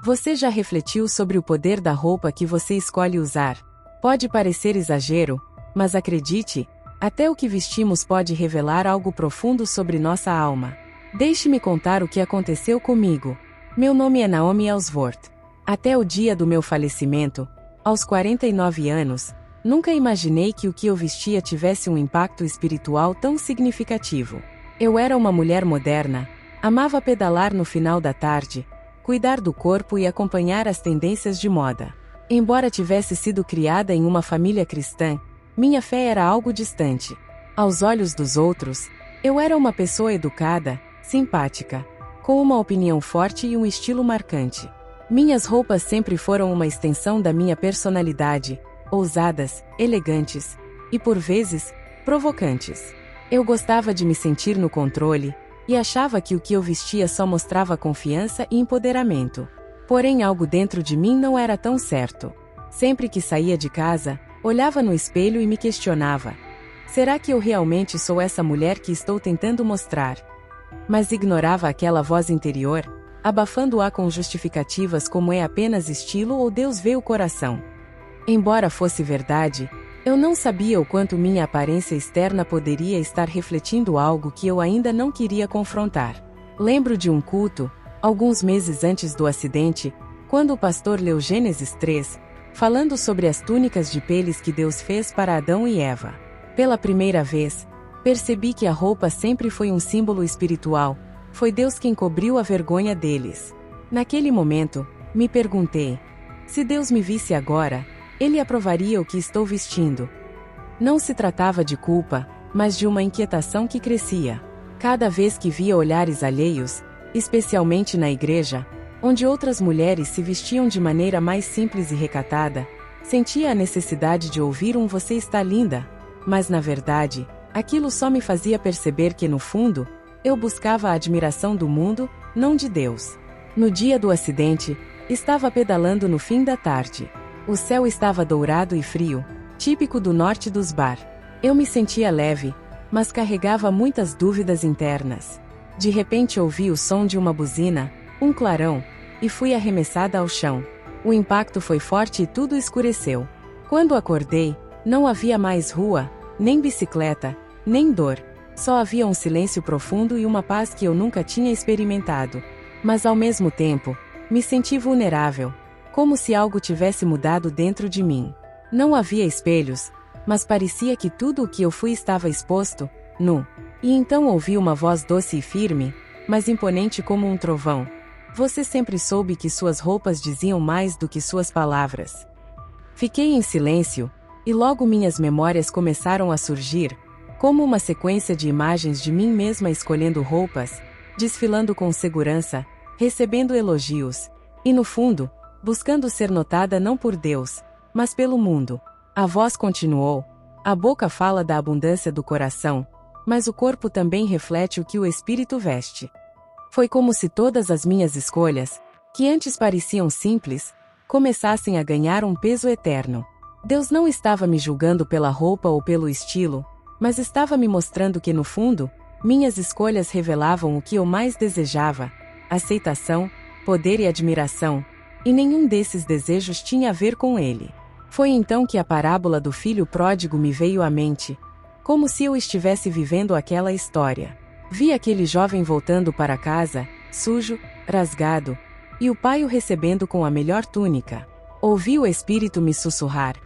Você já refletiu sobre o poder da roupa que você escolhe usar? Pode parecer exagero, mas acredite, até o que vestimos pode revelar algo profundo sobre nossa alma. Deixe-me contar o que aconteceu comigo. Meu nome é Naomi Ellsworth. Até o dia do meu falecimento, aos 49 anos, nunca imaginei que o que eu vestia tivesse um impacto espiritual tão significativo. Eu era uma mulher moderna, amava pedalar no final da tarde, cuidar do corpo e acompanhar as tendências de moda. Embora tivesse sido criada em uma família cristã, minha fé era algo distante. Aos olhos dos outros, eu era uma pessoa educada, simpática, com uma opinião forte e um estilo marcante. Minhas roupas sempre foram uma extensão da minha personalidade, ousadas, elegantes e, por vezes, provocantes. Eu gostava de me sentir no controle e achava que o que eu vestia só mostrava confiança e empoderamento. Porém, algo dentro de mim não era tão certo. Sempre que saía de casa, olhava no espelho e me questionava: será que eu realmente sou essa mulher que estou tentando mostrar? Mas ignorava aquela voz interior, abafando-a com justificativas como é apenas estilo ou Deus vê o coração. Embora fosse verdade, eu não sabia o quanto minha aparência externa poderia estar refletindo algo que eu ainda não queria confrontar. Lembro de um culto, alguns meses antes do acidente, quando o pastor leu Gênesis 3, falando sobre as túnicas de peles que Deus fez para Adão e Eva. Pela primeira vez, percebi que a roupa sempre foi um símbolo espiritual, foi Deus quem cobriu a vergonha deles. Naquele momento, me perguntei: se Deus me visse agora, Ele aprovaria o que estou vestindo? Não se tratava de culpa, mas de uma inquietação que crescia. Cada vez que via olhares alheios, especialmente na igreja, onde outras mulheres se vestiam de maneira mais simples e recatada, sentia a necessidade de ouvir um "você está linda", mas na verdade, aquilo só me fazia perceber que no fundo, eu buscava a admiração do mundo, não de Deus. No dia do acidente, estava pedalando no fim da tarde. O céu estava dourado e frio, típico do norte dos Bar. Eu me sentia leve, mas carregava muitas dúvidas internas. De repente ouvi o som de uma buzina, um clarão, e fui arremessada ao chão. O impacto foi forte e tudo escureceu. Quando acordei, não havia mais rua, nem bicicleta, nem dor. Só havia um silêncio profundo e uma paz que eu nunca tinha experimentado. Mas ao mesmo tempo, me senti vulnerável, como se algo tivesse mudado dentro de mim. Não havia espelhos, mas parecia que tudo o que eu fui estava exposto, nu. E então ouvi uma voz doce e firme, mas imponente como um trovão: você sempre soube que suas roupas diziam mais do que suas palavras. Fiquei em silêncio, e logo minhas memórias começaram a surgir, como uma sequência de imagens de mim mesma escolhendo roupas, desfilando com segurança, recebendo elogios, e no fundo, buscando ser notada não por Deus, mas pelo mundo. A voz continuou: a boca fala da abundância do coração, mas o corpo também reflete o que o espírito veste. Foi como se todas as minhas escolhas, que antes pareciam simples, começassem a ganhar um peso eterno. Deus não estava me julgando pela roupa ou pelo estilo, mas estava me mostrando que no fundo, minhas escolhas revelavam o que eu mais desejava: aceitação, poder e admiração, e nenhum desses desejos tinha a ver com Ele. Foi então que a parábola do filho pródigo me veio à mente, como se eu estivesse vivendo aquela história. Vi aquele jovem voltando para casa, sujo, rasgado, e o pai o recebendo com a melhor túnica. Ouvi o Espírito me sussurrar: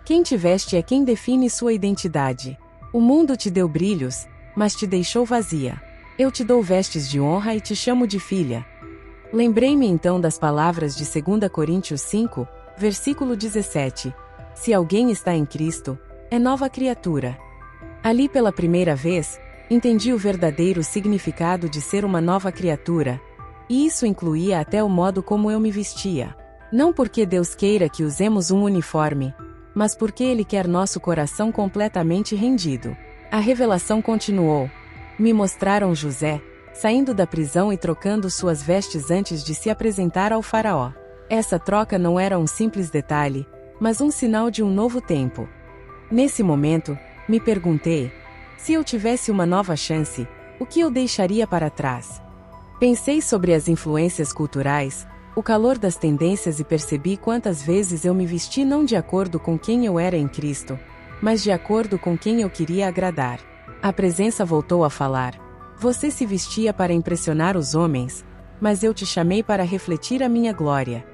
quem te veste é quem define sua identidade. O mundo te deu brilhos, mas te deixou vazia. Eu te dou vestes de honra e te chamo de filha. Lembrei-me então das palavras de 2 Coríntios 5, versículo 17. Se alguém está em Cristo, é nova criatura. Ali pela primeira vez, entendi o verdadeiro significado de ser uma nova criatura, e isso incluía até o modo como eu me vestia. Não porque Deus queira que usemos um uniforme, mas porque Ele quer nosso coração completamente rendido. A revelação continuou. Me mostraram José, saindo da prisão e trocando suas vestes antes de se apresentar ao faraó. Essa troca não era um simples detalhe, mas um sinal de um novo tempo. Nesse momento, me perguntei: se eu tivesse uma nova chance, o que eu deixaria para trás? Pensei sobre as influências culturais, o calor das tendências e percebi quantas vezes eu me vesti não de acordo com quem eu era em Cristo, mas de acordo com quem eu queria agradar. A presença voltou a falar. Você se vestia para impressionar os homens, mas eu te chamei para refletir a minha glória.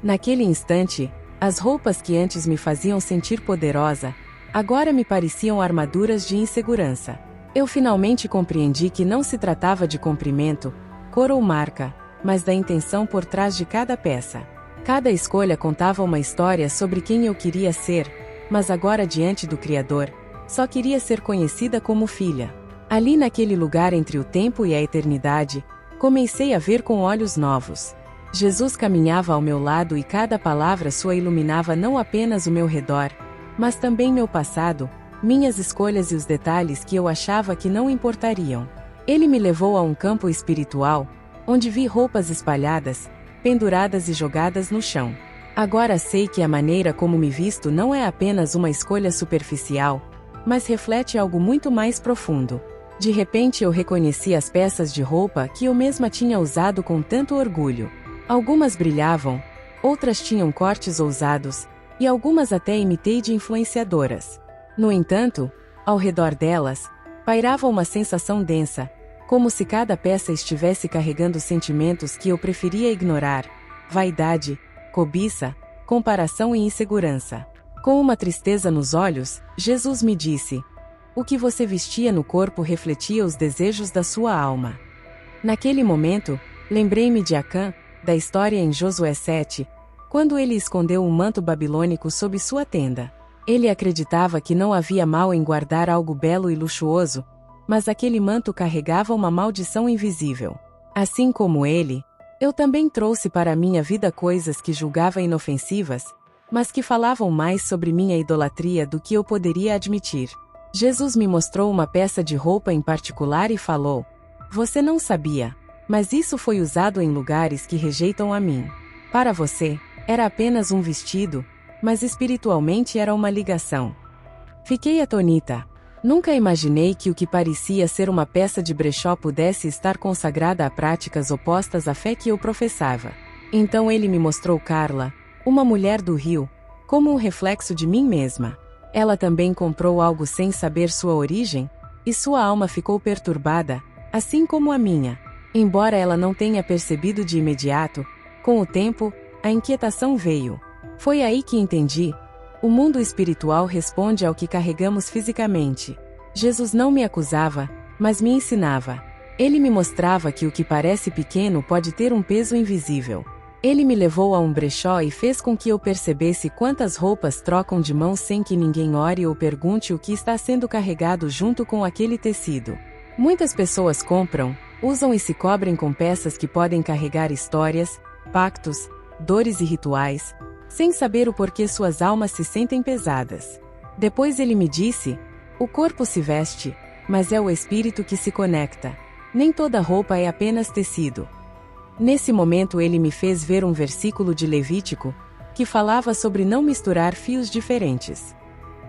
Naquele instante, as roupas que antes me faziam sentir poderosa, agora me pareciam armaduras de insegurança. Eu finalmente compreendi que não se tratava de comprimento, cor ou marca, mas da intenção por trás de cada peça. Cada escolha contava uma história sobre quem eu queria ser, mas agora diante do Criador, só queria ser conhecida como filha. Ali naquele lugar entre o tempo e a eternidade, comecei a ver com olhos novos. Jesus caminhava ao meu lado e cada palavra sua iluminava não apenas o meu redor, mas também meu passado, minhas escolhas e os detalhes que eu achava que não importariam. Ele me levou a um campo espiritual, onde vi roupas espalhadas, penduradas e jogadas no chão. Agora sei que a maneira como me visto não é apenas uma escolha superficial, mas reflete algo muito mais profundo. De repente eu reconheci as peças de roupa que eu mesma tinha usado com tanto orgulho. Algumas brilhavam, outras tinham cortes ousados, e algumas até imitei de influenciadoras. No entanto, ao redor delas, pairava uma sensação densa, como se cada peça estivesse carregando sentimentos que eu preferia ignorar: vaidade, cobiça, comparação e insegurança. Com uma tristeza nos olhos, Jesus me disse: o que você vestia no corpo refletia os desejos da sua alma. Naquele momento, lembrei-me de Acã, da história em Josué 7, quando ele escondeu um manto babilônico sob sua tenda. Ele acreditava que não havia mal em guardar algo belo e luxuoso, mas aquele manto carregava uma maldição invisível. Assim como ele, eu também trouxe para a minha vida coisas que julgava inofensivas, mas que falavam mais sobre minha idolatria do que eu poderia admitir. Jesus me mostrou uma peça de roupa em particular e falou: você não sabia, mas isso foi usado em lugares que rejeitam a mim. Para você, era apenas um vestido, mas espiritualmente era uma ligação. Fiquei atônita. Nunca imaginei que o que parecia ser uma peça de brechó pudesse estar consagrada a práticas opostas à fé que eu professava. Então ele me mostrou Carla, uma mulher do Rio, como um reflexo de mim mesma. Ela também comprou algo sem saber sua origem, e sua alma ficou perturbada, assim como a minha. Embora ela não tenha percebido de imediato, com o tempo, a inquietação veio. Foi aí que entendi: o mundo espiritual responde ao que carregamos fisicamente. Jesus não me acusava, mas me ensinava. Ele me mostrava que o que parece pequeno pode ter um peso invisível. Ele me levou a um brechó e fez com que eu percebesse quantas roupas trocam de mãos sem que ninguém ore ou pergunte o que está sendo carregado junto com aquele tecido. Muitas pessoas compram, usam e se cobrem com peças que podem carregar histórias, pactos, dores e rituais, sem saber o porquê suas almas se sentem pesadas. Depois ele me disse: o corpo se veste, mas é o espírito que se conecta. Nem toda roupa é apenas tecido. Nesse momento ele me fez ver um versículo de Levítico, que falava sobre não misturar fios diferentes.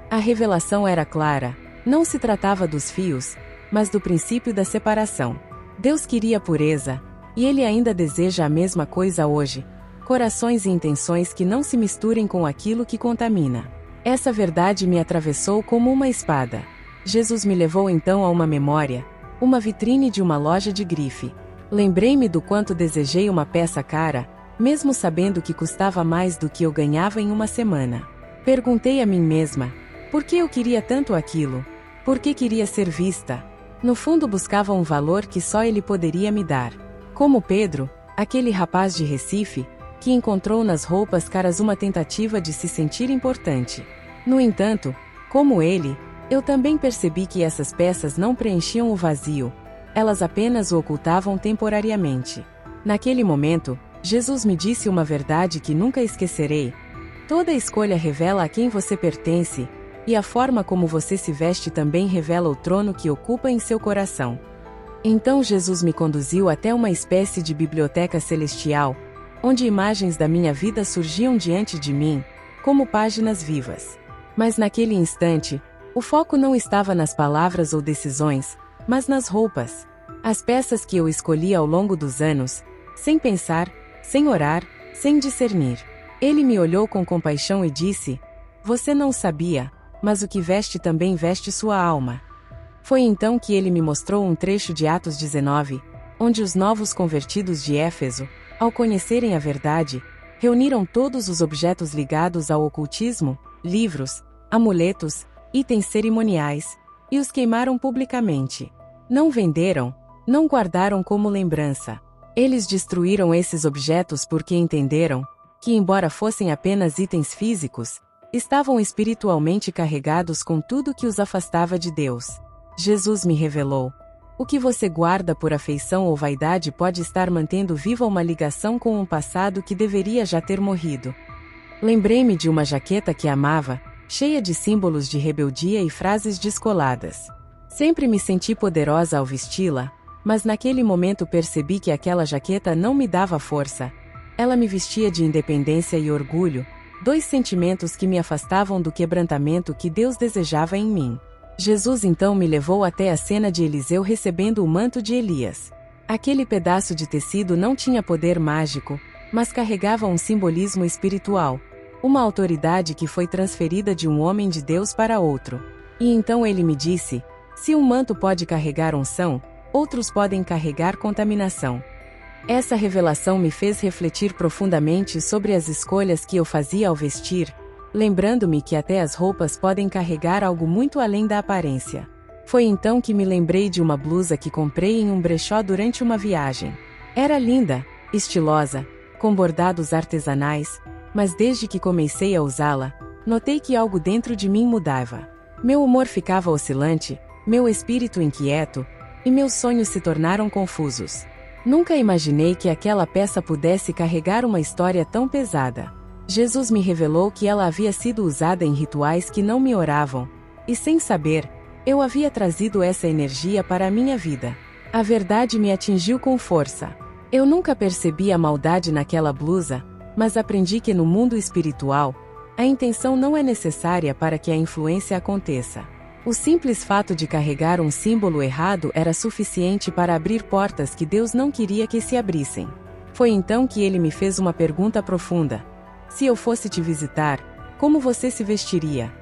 A revelação era clara: não se tratava dos fios, mas do princípio da separação. Deus queria pureza, e Ele ainda deseja a mesma coisa hoje: corações e intenções que não se misturem com aquilo que contamina. Essa verdade me atravessou como uma espada. Jesus me levou então a uma memória, uma vitrine de uma loja de grife. Lembrei-me do quanto desejei uma peça cara, mesmo sabendo que custava mais do que eu ganhava em uma semana. Perguntei a mim mesma: por que eu queria tanto aquilo? Por que queria ser vista? No fundo buscava um valor que só ele poderia me dar. Como Pedro, aquele rapaz de Recife, que encontrou nas roupas caras uma tentativa de se sentir importante. No entanto, como ele, eu também percebi que essas peças não preenchiam o vazio, elas apenas o ocultavam temporariamente. Naquele momento, Jesus me disse uma verdade que nunca esquecerei: toda escolha revela a quem você pertence, e a forma como você se veste também revela o trono que ocupa em seu coração. Então Jesus me conduziu até uma espécie de biblioteca celestial, onde imagens da minha vida surgiam diante de mim, como páginas vivas. Mas naquele instante, o foco não estava nas palavras ou decisões, mas nas roupas. As peças que eu escolhi ao longo dos anos, sem pensar, sem orar, sem discernir. Ele me olhou com compaixão e disse: Você não sabia, mas o que veste também veste sua alma. Foi então que ele me mostrou um trecho de Atos 19, onde os novos convertidos de Éfeso, ao conhecerem a verdade, reuniram todos os objetos ligados ao ocultismo, livros, amuletos, itens cerimoniais, e os queimaram publicamente. Não venderam, não guardaram como lembrança. Eles destruíram esses objetos porque entenderam que, embora fossem apenas itens físicos, estavam espiritualmente carregados com tudo que os afastava de Deus. Jesus me revelou: o que você guarda por afeição ou vaidade pode estar mantendo viva uma ligação com um passado que deveria já ter morrido. Lembrei-me de uma jaqueta que amava, cheia de símbolos de rebeldia e frases descoladas. Sempre me senti poderosa ao vesti-la, mas naquele momento percebi que aquela jaqueta não me dava força. Ela me vestia de independência e orgulho, dois sentimentos que me afastavam do quebrantamento que Deus desejava em mim. Jesus então me levou até a cena de Eliseu recebendo o manto de Elias. Aquele pedaço de tecido não tinha poder mágico, mas carregava um simbolismo espiritual, uma autoridade que foi transferida de um homem de Deus para outro. E então ele me disse: se um manto pode carregar unção, outros podem carregar contaminação. Essa revelação me fez refletir profundamente sobre as escolhas que eu fazia ao vestir, lembrando-me que até as roupas podem carregar algo muito além da aparência. Foi então que me lembrei de uma blusa que comprei em um brechó durante uma viagem. Era linda, estilosa, com bordados artesanais, mas desde que comecei a usá-la, notei que algo dentro de mim mudava. Meu humor ficava oscilante, meu espírito inquieto, e meus sonhos se tornaram confusos. Nunca imaginei que aquela peça pudesse carregar uma história tão pesada. Jesus me revelou que ela havia sido usada em rituais que não me oravam, e sem saber, eu havia trazido essa energia para a minha vida. A verdade me atingiu com força. Eu nunca percebi a maldade naquela blusa, mas aprendi que no mundo espiritual, a intenção não é necessária para que a influência aconteça. O simples fato de carregar um símbolo errado era suficiente para abrir portas que Deus não queria que se abrissem. Foi então que ele me fez uma pergunta profunda: se eu fosse te visitar, como você se vestiria?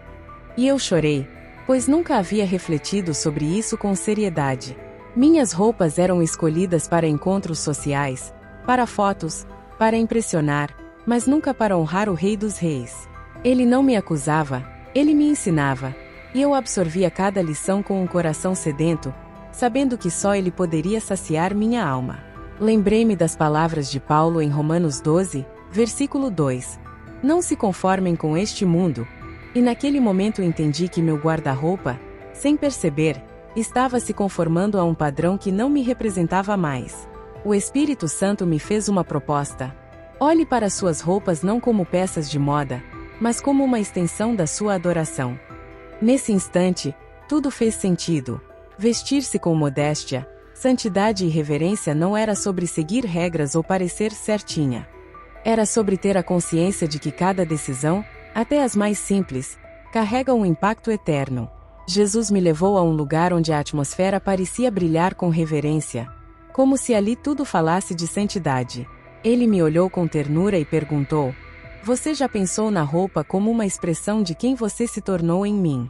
E eu chorei, pois nunca havia refletido sobre isso com seriedade. Minhas roupas eram escolhidas para encontros sociais, para fotos, para impressionar, mas nunca para honrar o Rei dos Reis. Ele não me acusava, ele me ensinava, e eu absorvia cada lição com um coração sedento, sabendo que só ele poderia saciar minha alma. Lembrei-me das palavras de Paulo em Romanos 12, versículo 2. Não se conformem com este mundo. E naquele momento entendi que meu guarda-roupa, sem perceber, estava se conformando a um padrão que não me representava mais. O Espírito Santo me fez uma proposta: olhe para suas roupas não como peças de moda, mas como uma extensão da sua adoração. Nesse instante, tudo fez sentido. Vestir-se com modéstia, santidade e reverência não era sobre seguir regras ou parecer certinha. Era sobre ter a consciência de que cada decisão, até as mais simples, carrega um impacto eterno. Jesus me levou a um lugar onde a atmosfera parecia brilhar com reverência, como se ali tudo falasse de santidade. Ele me olhou com ternura e perguntou: você já pensou na roupa como uma expressão de quem você se tornou em mim?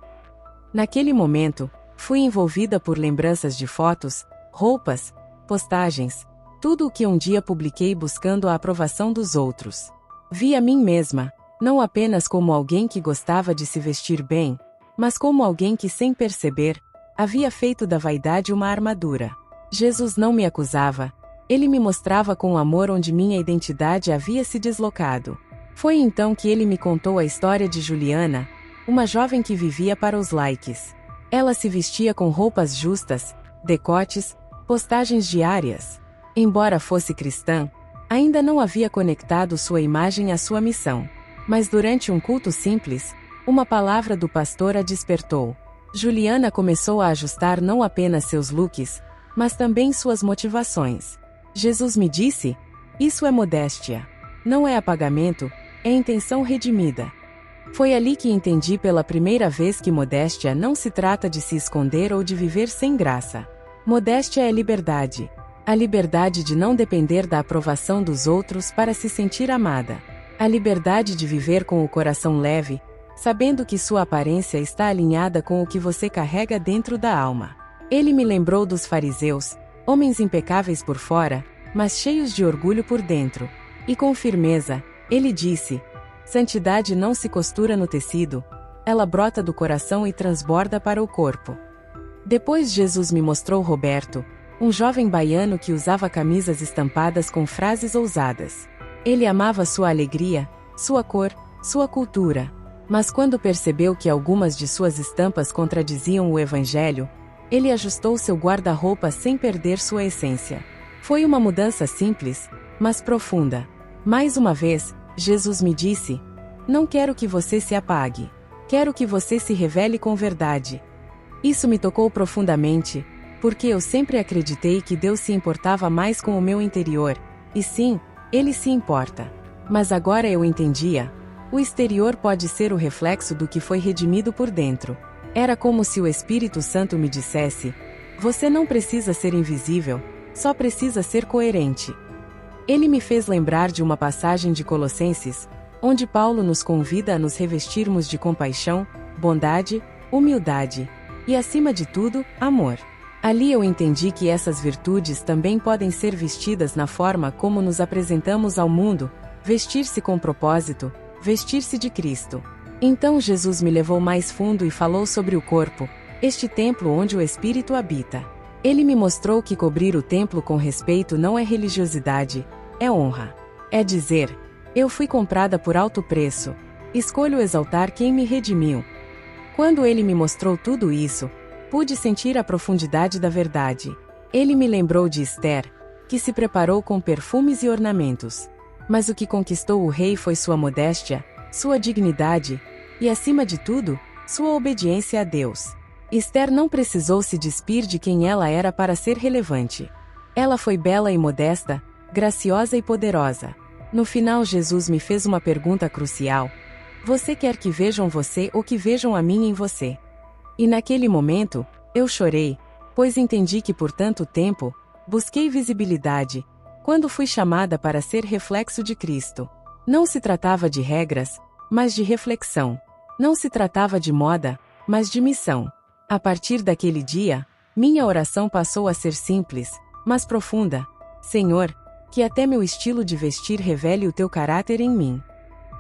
Naquele momento, fui envolvida por lembranças de fotos, roupas, postagens, tudo o que um dia publiquei buscando a aprovação dos outros. Vi a mim mesma, não apenas como alguém que gostava de se vestir bem, mas como alguém que, sem perceber, havia feito da vaidade uma armadura. Jesus não me acusava, ele me mostrava com amor onde minha identidade havia se deslocado. Foi então que ele me contou a história de Juliana, uma jovem que vivia para os likes. Ela se vestia com roupas justas, decotes, postagens diárias. Embora fosse cristã, ainda não havia conectado sua imagem à sua missão. Mas durante um culto simples, uma palavra do pastor a despertou. Juliana começou a ajustar não apenas seus looks, mas também suas motivações. Jesus me disse: isso é modéstia. Não é apagamento, é intenção redimida. Foi ali que entendi pela primeira vez que modéstia não se trata de se esconder ou de viver sem graça. Modéstia é liberdade. A liberdade de não depender da aprovação dos outros para se sentir amada. A liberdade de viver com o coração leve, sabendo que sua aparência está alinhada com o que você carrega dentro da alma. Ele me lembrou dos fariseus, homens impecáveis por fora, mas cheios de orgulho por dentro. E com firmeza, ele disse: santidade não se costura no tecido, ela brota do coração e transborda para o corpo. Depois Jesus me mostrou Roberto, um jovem baiano que usava camisas estampadas com frases ousadas. Ele amava sua alegria, sua cor, sua cultura. Mas quando percebeu que algumas de suas estampas contradiziam o Evangelho, ele ajustou seu guarda-roupa sem perder sua essência. Foi uma mudança simples, mas profunda. Mais uma vez, Jesus me disse: não quero que você se apague. Quero que você se revele com verdade. Isso me tocou profundamente, porque eu sempre acreditei que Deus se importava mais com o meu interior, e sim, Ele se importa. Mas agora eu entendia: o exterior pode ser o reflexo do que foi redimido por dentro. Era como se o Espírito Santo me dissesse: você não precisa ser invisível, só precisa ser coerente. Ele me fez lembrar de uma passagem de Colossenses, onde Paulo nos convida a nos revestirmos de compaixão, bondade, humildade e, acima de tudo, amor. Ali eu entendi que essas virtudes também podem ser vestidas na forma como nos apresentamos ao mundo, vestir-se com propósito, vestir-se de Cristo. Então Jesus me levou mais fundo e falou sobre o corpo, este templo onde o Espírito habita. Ele me mostrou que cobrir o templo com respeito não é religiosidade, é honra. É dizer: eu fui comprada por alto preço, escolho exaltar quem me redimiu. Quando ele me mostrou tudo isso, pude sentir a profundidade da verdade. Ele me lembrou de Esther, que se preparou com perfumes e ornamentos. Mas o que conquistou o rei foi sua modéstia, sua dignidade e, acima de tudo, sua obediência a Deus. Esther não precisou se despir de quem ela era para ser relevante. Ela foi bela e modesta, graciosa e poderosa. No final, Jesus me fez uma pergunta crucial: você quer que vejam você ou que vejam a mim em você? E naquele momento, eu chorei, pois entendi que por tanto tempo, busquei visibilidade, quando fui chamada para ser reflexo de Cristo. Não se tratava de regras, mas de reflexão. Não se tratava de moda, mas de missão. A partir daquele dia, minha oração passou a ser simples, mas profunda: Senhor, que até meu estilo de vestir revele o teu caráter em mim.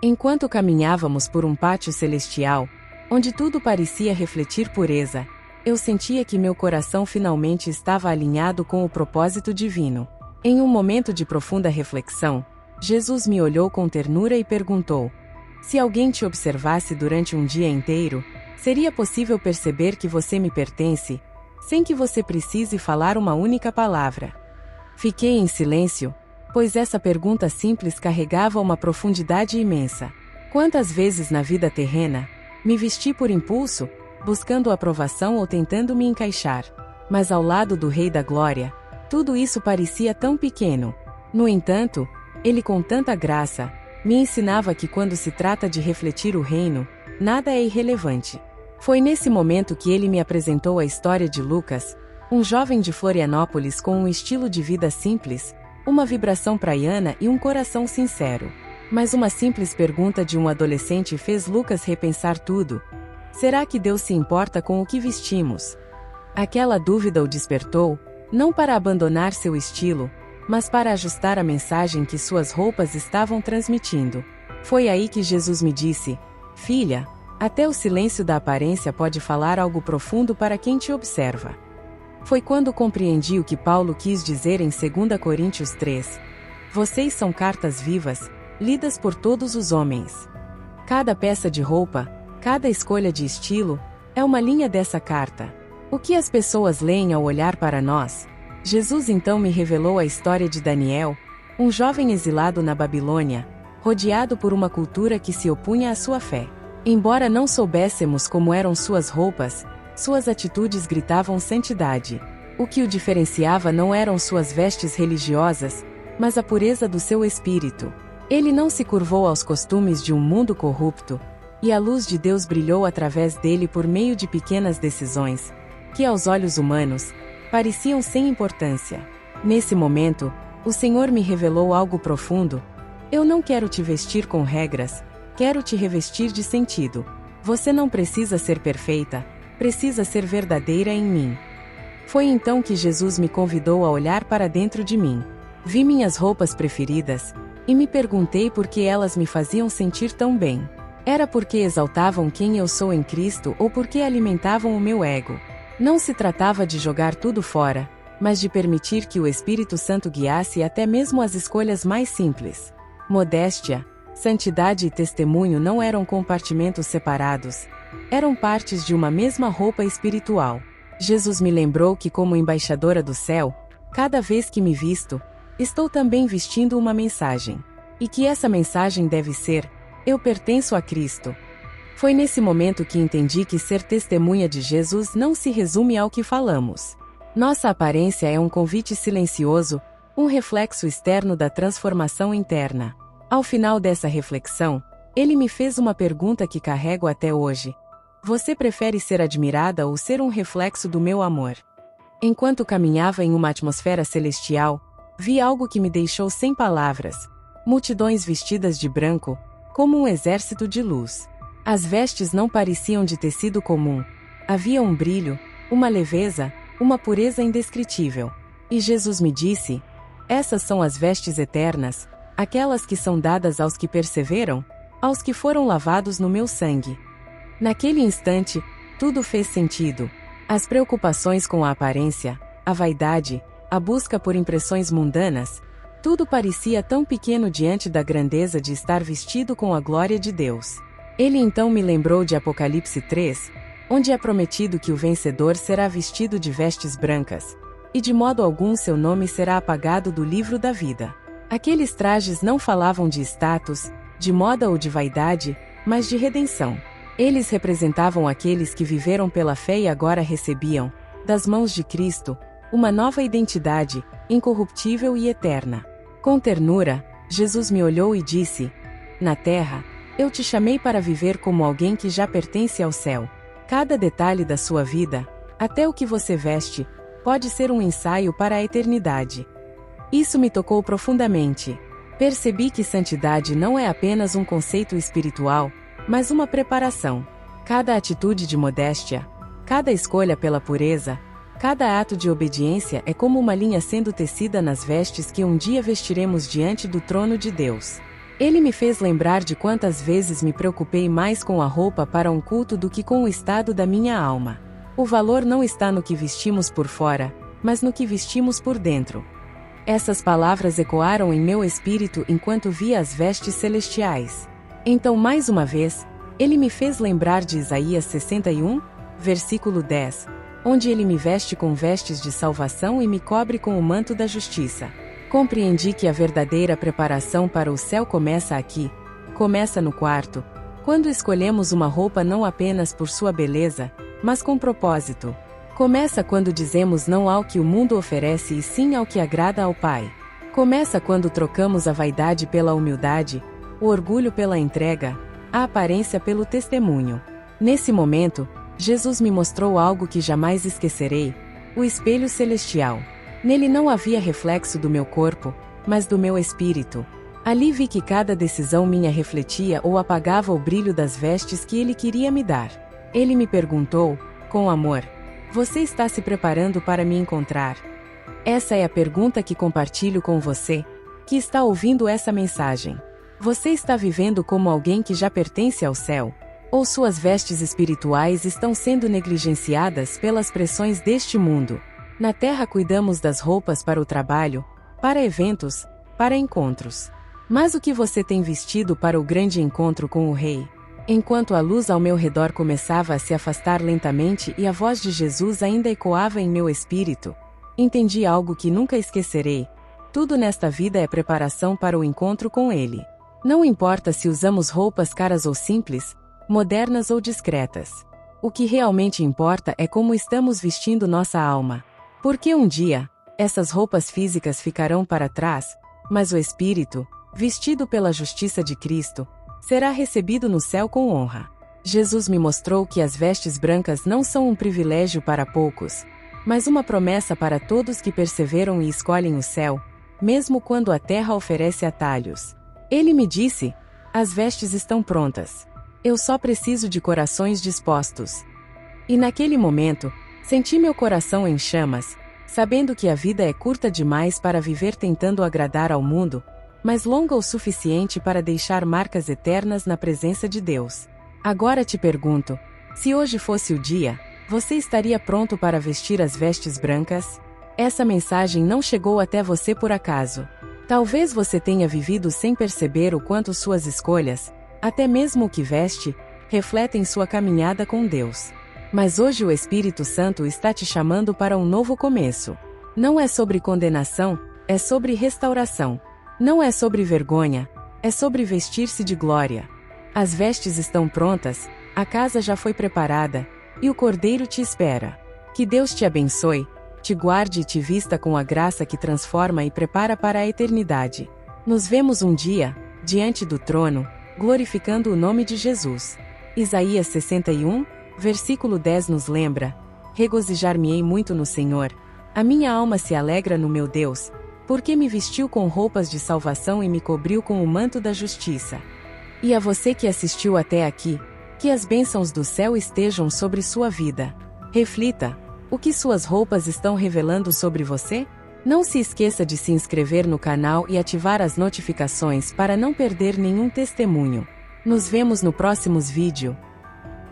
Enquanto caminhávamos por um pátio celestial, onde tudo parecia refletir pureza, eu sentia que meu coração finalmente estava alinhado com o propósito divino. Em um momento de profunda reflexão, Jesus me olhou com ternura e perguntou: se alguém te observasse durante um dia inteiro, seria possível perceber que você me pertence, sem que você precise falar uma única palavra? Fiquei em silêncio, pois essa pergunta simples carregava uma profundidade imensa. Quantas vezes na vida terrena, me vesti por impulso, buscando aprovação ou tentando me encaixar. Mas ao lado do Rei da Glória, tudo isso parecia tão pequeno. No entanto, ele com tanta graça, me ensinava que quando se trata de refletir o reino, nada é irrelevante. Foi nesse momento que ele me apresentou a história de Lucas, um jovem de Florianópolis com um estilo de vida simples, uma vibração praiana e um coração sincero. Mas uma simples pergunta de um adolescente fez Lucas repensar tudo: será que Deus se importa com o que vestimos? Aquela dúvida o despertou, não para abandonar seu estilo, mas para ajustar a mensagem que suas roupas estavam transmitindo. Foi aí que Jesus me disse: filha, até o silêncio da aparência pode falar algo profundo para quem te observa. Foi quando compreendi o que Paulo quis dizer em 2 Coríntios 3. Vocês são cartas vivas, lidas por todos os homens. Cada peça de roupa, cada escolha de estilo, é uma linha dessa carta. O que as pessoas leem ao olhar para nós? Jesus então me revelou a história de Daniel, um jovem exilado na Babilônia, rodeado por uma cultura que se opunha à sua fé. Embora não soubéssemos como eram suas roupas, suas atitudes gritavam santidade. O que o diferenciava não eram suas vestes religiosas, mas a pureza do seu espírito. Ele não se curvou aos costumes de um mundo corrupto, e a luz de Deus brilhou através dele por meio de pequenas decisões, que aos olhos humanos, pareciam sem importância. Nesse momento, o Senhor me revelou algo profundo. Eu não quero te vestir com regras, quero te revestir de sentido. Você não precisa ser perfeita, precisa ser verdadeira em mim. Foi então que Jesus me convidou a olhar para dentro de mim. Vi minhas roupas preferidas, e me perguntei por que elas me faziam sentir tão bem. Era porque exaltavam quem eu sou em Cristo ou porque alimentavam o meu ego? Não se tratava de jogar tudo fora, mas de permitir que o Espírito Santo guiasse até mesmo as escolhas mais simples. Modéstia, santidade e testemunho não eram compartimentos separados. Eram partes de uma mesma roupa espiritual. Jesus me lembrou que, como embaixadora do céu, cada vez que me visto, estou também vestindo uma mensagem. E que essa mensagem deve ser: eu pertenço a Cristo. Foi nesse momento que entendi que ser testemunha de Jesus não se resume ao que falamos. Nossa aparência é um convite silencioso, um reflexo externo da transformação interna. Ao final dessa reflexão, ele me fez uma pergunta que carrego até hoje. Você prefere ser admirada ou ser um reflexo do meu amor? Enquanto caminhava em uma atmosfera celestial, vi algo que me deixou sem palavras. Multidões vestidas de branco, como um exército de luz. As vestes não pareciam de tecido comum. Havia um brilho, uma leveza, uma pureza indescritível. E Jesus me disse: essas são as vestes eternas, aquelas que são dadas aos que perseveram, aos que foram lavados no meu sangue. Naquele instante, tudo fez sentido. As preocupações com a aparência, a vaidade, a busca por impressões mundanas, tudo parecia tão pequeno diante da grandeza de estar vestido com a glória de Deus. Ele então me lembrou de Apocalipse 3, onde é prometido que o vencedor será vestido de vestes brancas, e de modo algum seu nome será apagado do livro da vida. Aqueles trajes não falavam de status, de moda ou de vaidade, mas de redenção. Eles representavam aqueles que viveram pela fé e agora recebiam, das mãos de Cristo, uma nova identidade, incorruptível e eterna. Com ternura, Jesus me olhou e disse: na terra, eu te chamei para viver como alguém que já pertence ao céu. Cada detalhe da sua vida, até o que você veste, pode ser um ensaio para a eternidade. Isso me tocou profundamente. Percebi que santidade não é apenas um conceito espiritual, mas uma preparação. Cada atitude de modéstia, cada escolha pela pureza, cada ato de obediência é como uma linha sendo tecida nas vestes que um dia vestiremos diante do trono de Deus. Ele me fez lembrar de quantas vezes me preocupei mais com a roupa para um culto do que com o estado da minha alma. O valor não está no que vestimos por fora, mas no que vestimos por dentro. Essas palavras ecoaram em meu espírito enquanto via as vestes celestiais. Então, mais uma vez, ele me fez lembrar de Isaías 61, versículo 10, onde ele me veste com vestes de salvação e me cobre com o manto da justiça. Compreendi que a verdadeira preparação para o céu começa aqui, começa no quarto, quando escolhemos uma roupa não apenas por sua beleza, mas com propósito. Começa quando dizemos não ao que o mundo oferece e sim ao que agrada ao Pai. Começa quando trocamos a vaidade pela humildade, o orgulho pela entrega, a aparência pelo testemunho. Nesse momento, Jesus me mostrou algo que jamais esquecerei: o espelho celestial. Nele não havia reflexo do meu corpo, mas do meu espírito. Ali vi que cada decisão minha refletia ou apagava o brilho das vestes que ele queria me dar. Ele me perguntou, com amor: você está se preparando para me encontrar? Essa é a pergunta que compartilho com você, que está ouvindo essa mensagem. Você está vivendo como alguém que já pertence ao céu? Ou suas vestes espirituais estão sendo negligenciadas pelas pressões deste mundo? Na terra cuidamos das roupas para o trabalho, para eventos, para encontros. Mas o que você tem vestido para o grande encontro com o Rei? Enquanto a luz ao meu redor começava a se afastar lentamente e a voz de Jesus ainda ecoava em meu espírito, entendi algo que nunca esquecerei: tudo nesta vida é preparação para o encontro com Ele. Não importa se usamos roupas caras ou simples, modernas ou discretas. O que realmente importa é como estamos vestindo nossa alma. Porque um dia, essas roupas físicas ficarão para trás, mas o espírito, vestido pela justiça de Cristo, será recebido no céu com honra. Jesus me mostrou que as vestes brancas não são um privilégio para poucos, mas uma promessa para todos que perseveram e escolhem o céu, mesmo quando a terra oferece atalhos. Ele me disse: as vestes estão prontas. Eu só preciso de corações dispostos. E naquele momento, senti meu coração em chamas, sabendo que a vida é curta demais para viver tentando agradar ao mundo, mas longa o suficiente para deixar marcas eternas na presença de Deus. Agora te pergunto, se hoje fosse o dia, você estaria pronto para vestir as vestes brancas? Essa mensagem não chegou até você por acaso. Talvez você tenha vivido sem perceber o quanto suas escolhas, até mesmo o que veste, refletem sua caminhada com Deus. Mas hoje o Espírito Santo está te chamando para um novo começo. Não é sobre condenação, é sobre restauração. Não é sobre vergonha, é sobre vestir-se de glória. As vestes estão prontas, a casa já foi preparada, e o Cordeiro te espera. Que Deus te abençoe, te guarde e te vista com a graça que transforma e prepara para a eternidade. Nos vemos um dia, diante do trono, glorificando o nome de Jesus. Isaías 61, versículo 10 nos lembra: regozijar-me-ei muito no Senhor, a minha alma se alegra no meu Deus, porque me vestiu com roupas de salvação e me cobriu com o manto da justiça. E a você que assistiu até aqui, que as bênçãos do céu estejam sobre sua vida. Reflita: o que suas roupas estão revelando sobre você? Não se esqueça de se inscrever no canal e ativar as notificações para não perder nenhum testemunho. Nos vemos no próximo vídeo.